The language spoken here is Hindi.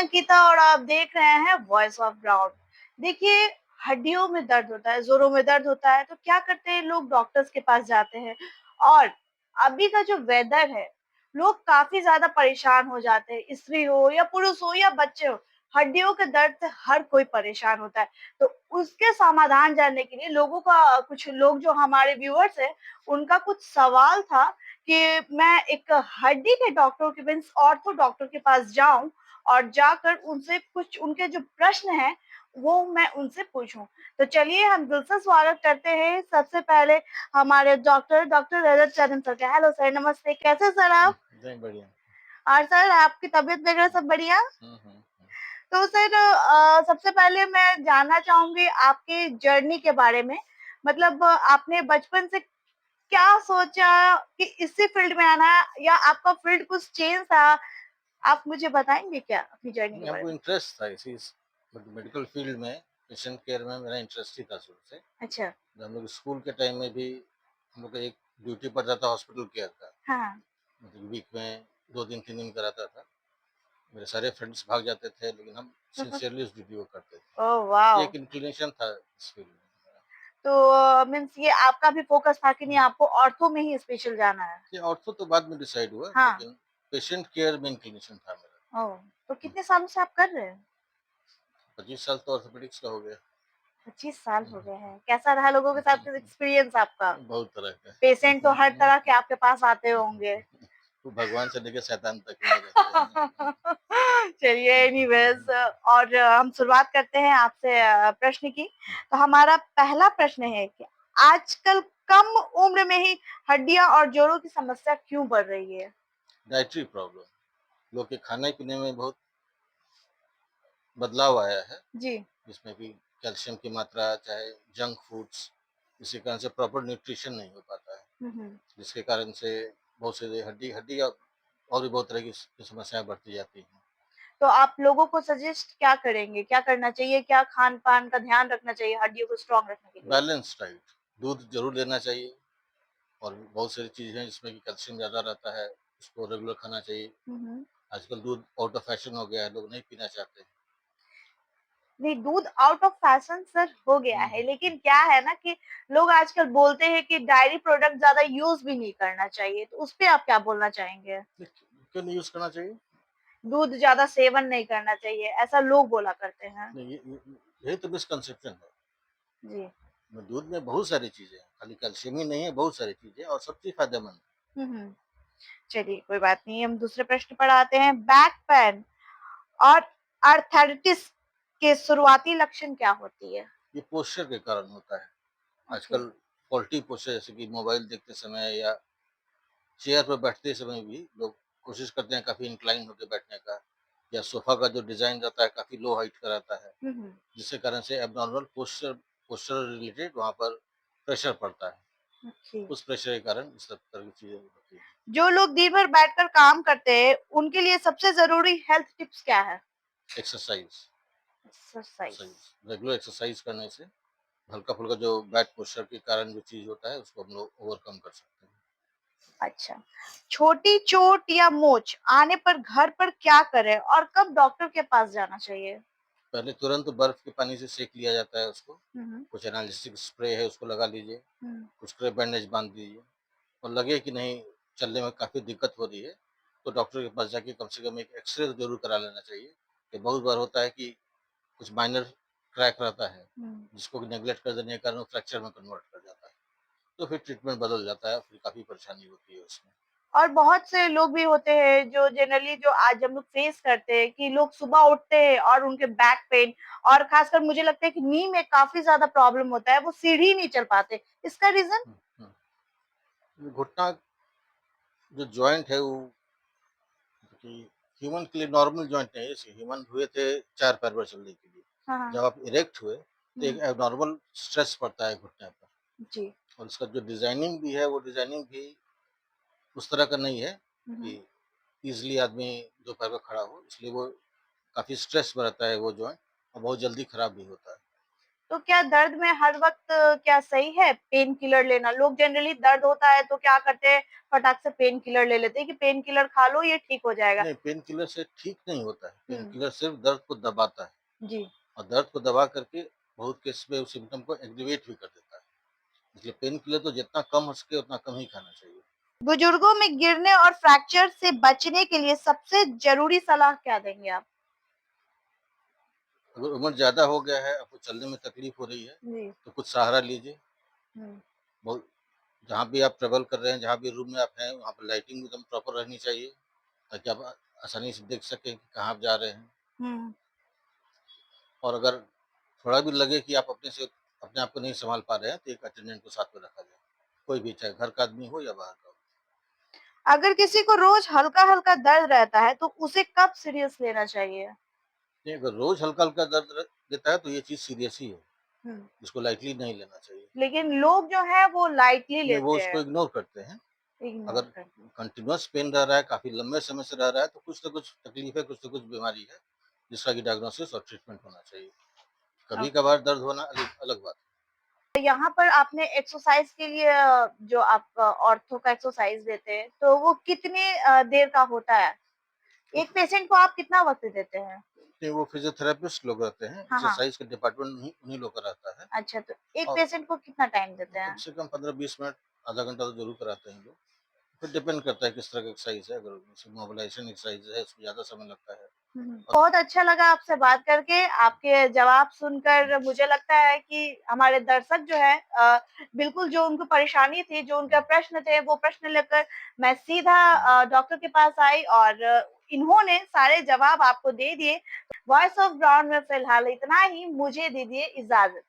अंकिता और आप देख रहे हैं वॉइस ऑफ ग्राउंड। देखिए, हड्डियों में दर्द होता है, जोड़ों में दर्द होता है तो क्या करते हैं लोग डॉक्टर्स के पास जाते हैं। और अभी का जो वेदर है, लोग काफी ज्यादा परेशान हो जाते हैं, स्त्री हो या पुरुष हो या बच्चे हो। हड्डियों के दर्द से हर कोई परेशान होता है। तो उसके समाधान जानने के लिए लोगों का कुछ लोग जो हमारे व्यूअर्स है, उनका कुछ सवाल था कि मैं एक हड्डी के डॉक्टर के मीन्स ऑर्थो डॉक्टर के पास जाऊं और जाकर उनसे कुछ उनके जो प्रश्न हैं वो मैं उनसे पूछूं। तो चलिए हम दिल से स्वागत करते हैं सबसे पहले हमारे डॉक्टर डॉक्टर रजत चरण सर का। हेलो सर, नमस्ते, कैसे सर आप? नहीं, बढ़िया। और सर आपकी तबीयत वगैरह सब बढ़िया? हुँ, हुँ, हुँ। तो सर सबसे पहले मैं जानना चाहूंगी आपके जर्नी के बारे में। मतलब आपने बचपन से क्या सोचा कि इसी फील्ड में आना है या आपका फील्ड कुछ चेंज था? आप मुझे बताएंगे क्या अपनी जर्नी के नहीं, बारे हमको में? इंटरेस्ट था इसी मेडिकल फील्ड में, पेशेंट केयर में मेरा इंटरेस्ट ही था शुरू से। अच्छा। जब हम लोग स्कूल के टाइम में भी हम लोग का एक ड्यूटी पड़ता था हॉस्पिटल केयर का। हाँ। मतलब वीक में 2 दिन 3 दिन का रहता था। मेरे सारे फ्रेंड्स भाग जाते थे लेकिन हम सिंसियरली उस ड्यूटी को करते थे। ओह ये वाओ! एक इंक्लिनेशन था इस फील्ड में मेरा। तो मीन्स ये आपका भी फोकस था कि नहीं आपको ऑर्थो में ही स्पेशल जाना है? ये ऑर्थो तो बाद में डिसाइड हुआ हाँ। लेकिन पेशेंट केयर में इंक्लिनेशन था मेरा। ओह! तो कितने सालों से आप कर रहे हैं? 25 साल तो ऑर्थोपेडिक्स का हो गया। 25 साल हो गए हैं। कैसा रहा लोगों के साथ एक्सपीरियंस आपका? बहुत तरह का। पेशेंट तो हर तरह के आपके पास आते होंगे। वो भगवान से लेके शैतान तक में रहते हैं। चलिए एनीवेज, और हम शुरुआत करते हैं आपसे प्रश्न की। तो हमारा पहला प्रश्न है कि आजकल कम उम्र में ही हड्डियां और जोड़ों की समस्या क्यों बढ़ रही है? डाइटरी प्रॉब्लम, लोग के खाने-पीने में बहुत बदलाव आया है, जी। जिसमें कि कैल्शियम की मात्रा, चाहे जंक फूड्स, इसी कारण से प्रॉपर न्यूट्रिशन नहीं हो पाता है, हम्म। जिसके कारण से बहुत से हड्डी हड्डी और भी बहुत तरह की समस्याएँ बढ़ती जाती हैं। तो आप लोगों को सजेस्ट क्या करेंगे, क्या करना चाहिए, क्या खान पान का ध्यान रखना चाहिए हड्डियों को स्ट्रांग रखने के लिए? बैलेंस डाइट, दूध ज़रूर लेना चाहिए और भी बहुत सारी चीज़ें हैं जिसमें कि कैल्शियम ज़्यादा रहता है, उसको रेगुलर खाना चाहिए। हम्म। आजकल दूध आउट ऑफ फैशन हो गया है, लोग नहीं पीना चाहते हैं। नहीं, दूध आउट ऑफ फैशन सर हो गया हुँ, है, हुँ, लेकिन क्या है ना कि लोग आजकल बोलते हैं कि डायरी प्रोडक्ट ज्यादा यूज भी नहीं करना चाहिए, तो उस पे आप क्या बोलना चाहेंगे? क्यों नहीं यूज़ करना चाहिए? दूध ज्यादा सेवन नहीं करना चाहिए, ऐसा लोग बोला करते हैं। नहीं, यही तो मिसकंसेप्शन है। जी। दूध में बहुत सारी चीज़ें हैं, खाली कैल्शियम ही नहीं है, बहुत सारी चीज़ें और सब चीज़ फ़ायदेमंद है। हम्म। चलिए कोई बात नहीं, हम दूसरे प्रश्न पर आते हैं। बैक पेन और आर्थराइटिस के शुरुआती लक्षण क्या होती है? ये पोस्चर के कारण होता है। ओके। आजकल फॉल्टी पोस्चर जैसे कि मोबाइल देखते समय या चेयर पर बैठते समय भी लोग कोशिश करते हैं काफ़ी इंक्लाइन होके बैठने का या सोफ़ा का जो डिज़ाइन रहता है काफ़ी लो हाइट का रहता है, हम्म। जिसके कारण से एब्नॉर्मल पोस्चर रिलेटेड वहाँ पर प्रेशर पड़ता है। ओके। उस प्रेशर के कारण इस सब तरह की चीज़ें होती हैं। जो लोग दिन भर बैठकर काम करते हैं उनके लिए सबसे जरूरी हेल्थ टिप्स क्या है? Exercise, exercise. Exercise regular exercise करने से हल्का-फुल्का जो बैक पोस्चर के कारण जो चीज़ होता है, उसको हम लोग ओवरकम कर सकते हैं। अच्छा। छोटी चोट या मोच आने पर घर पर क्या करें और कब डॉक्टर के पास जाना चाहिए? पहले तुरंत बर्फ़ के पानी से सेंक लिया जाता है उसको, हम्म। कुछ एनालिसिस स्प्रे है उसको लगा लीजिए, हम्म। कुछ क्रेप बैंडेज बाँध दीजिए और लगे कि नहीं चलने में काफ़ी दिक्कत हो रही है, तो डॉक्टर के पास जाके कम से कम एक एक्स-रे तो ज़रूर करा लेना चाहिए। कि बहुत बार होता है कि कुछ माइनर क्रैक रहता है, हम्म। जिसको नेगलेक्ट कर देने के कारण वो फ्रैक्चर में कन्वर्ट कर जाता है, तो फिर ट्रीटमेंट बदल जाता है, फिर काफ़ी परेशानी होती है उसमें। और बहुत से लोग भी होते हैं जो जनरली जो आज हम लोग फेस करते हैं कि लोग सुबह उठते हैं और उनके बैक पेन और खासकर मुझे लगता है कि नी में काफी ज्यादा प्रॉब्लम होता है, वो सीढ़ी नहीं चल पाते। इसका रीजन? हुँ, हुँ। घुटना जो जॉइंट है वो कि ह्यूमन के लिए नॉर्मल जॉइंट नहीं है, जैसे ह्यूमन हुए थे 4 पैर पर चलने के लिए। हाँ हाँ। जब आप इरेक्ट हुए तो एक हम्म। एब्नॉर्मल स्ट्रेस पड़ता है घुटने पर जी। और उसका जो डिज़ाइनिंग भी है, वो डिज़ाइनिंग भी उस तरह का नहीं है हम्म। कि ईज़िली आदमी 2 पैर पे खड़ा हो, इसलिए वो काफ़ी स्ट्रेस में रहता है वो जॉइंट और बहुत जल्दी खराब भी होता है। तो क्या दर्द में हर वक़्त क्या सही है पेन किलर लेना? लोग जनरली दर्द होता है तो क्या करते हैं, फटाक से पेन किलर ले लेते हैं कि पेन किलर खा लो ये ठीक हो जाएगा। नहीं, पेन किलर से ठीक नहीं होता है। पेन हुँ, किलर सिर्फ़ दर्द को दबाता है जी। और दर्द को दबा करके बहुत केस में उस सिम्पटम को एग्रीवेट भी कर देता है। इसलिए पेन किलर तो जितना कम हो सके उतना कम ही खाना चाहिए। बुजुर्गों में गिरने और फ्रैक्चर से बचने के लिए सबसे ज़रूरी सलाह क्या देंगे आप? अगर उम्र ज़्यादा हो गया है, आपको चलने में तकलीफ़ हो रही है, जी। तो कुछ सहारा लीजिए। हुँ, बहुत जहाँ भी आप ट्रैवल कर रहे हैं, जहाँ भी रूम में आप हैं, वहाँ पे लाइटिंग एकदम प्रॉपर रहनी चाहिए, ताकि आप आसानी से देख सकें कि कहाँ आप जा रहे हैं। हुँ। और अगर थोड़ा भी लगे कि आप अपने आप को नहीं सँभाल पा रहे हैं, तो एक अटेंडेंट को साथ में रखा जाए। कोई भी, चाहे घर का आदमी हो या बाहर का हो। अगर किसी को रोज़ हल्का-हल्का दर्द रहता है तो उसे कब सीरियस लेना चाहिए? नहीं, अगर रोज़ हल्का-हल्का दर्द देता है, तो ये चीज़ सीरियस ही है। हुँ। इसको लाइटली नहीं लेना चाहिए। लेकिन लोग जो हैं वो लाइटली नहीं, वो लेते उसको हैं, इग्नोर करते हैं। इग्नोर अगर करते हैं। कंटीन्यूअस पेन रह रहा है, काफ़ी लंबे समय से रह रहा है, तो कुछ न कुछ तकलीफ़ है, कुछ न कुछ बीमारी है, जिसका कि डायग्नोसिस और ट्रीटमेंट होना चाहिए। ओके। कभी-कभार दर्द होना अलग अलग बात है। तो यहाँ पर आपने एक्सरसाइज़ के लिए जो आप ऑर्थो का एक्सरसाइज़ देते हैं, तो वो कितनी देर का होता है? वो एक पेशेंट को आप कितना वक़्त देते हैं? नहीं, वो फिज़ियोथेरेपिस्ट लोग रहते हैं, हाँ, हाँ। एक्सरसाइज़ का डिपार्टमेंट उन्हीं उन्हीं लोग का रहता है अच्छा, तो एक और पेशेंट को कितना टाइम देते कम हैं? से कम 15-20 मिनट, आधा घंटा तो ज़रूर कराते हैं लोग। फिर डिपेंड करता है किस तरह का एक्सरसाइज़ है, अगर जैसे मोबिलाइज़ेशन एक्सरसाइज़ है, उसमें ज़्यादा समय लगता है। हुँ, हुँ। और बहुत अच्छा लगा आपसे बात करके, आपके जवाब सुनकर मुझे लगता है कि हमारे दर्शक जो हैं बिल्कुल जो उनको परेशानी थी, जो उनका प्रश्न थे, वो प्रश्न लेकर मैं सीधा डॉक्टर के पास आई और इन्होंने सारे जवाब आपको दे दिए। वॉइस ऑफ ब्राउन में फ़िलहाल इतना ही, मुझे दीजिए इजाज़त।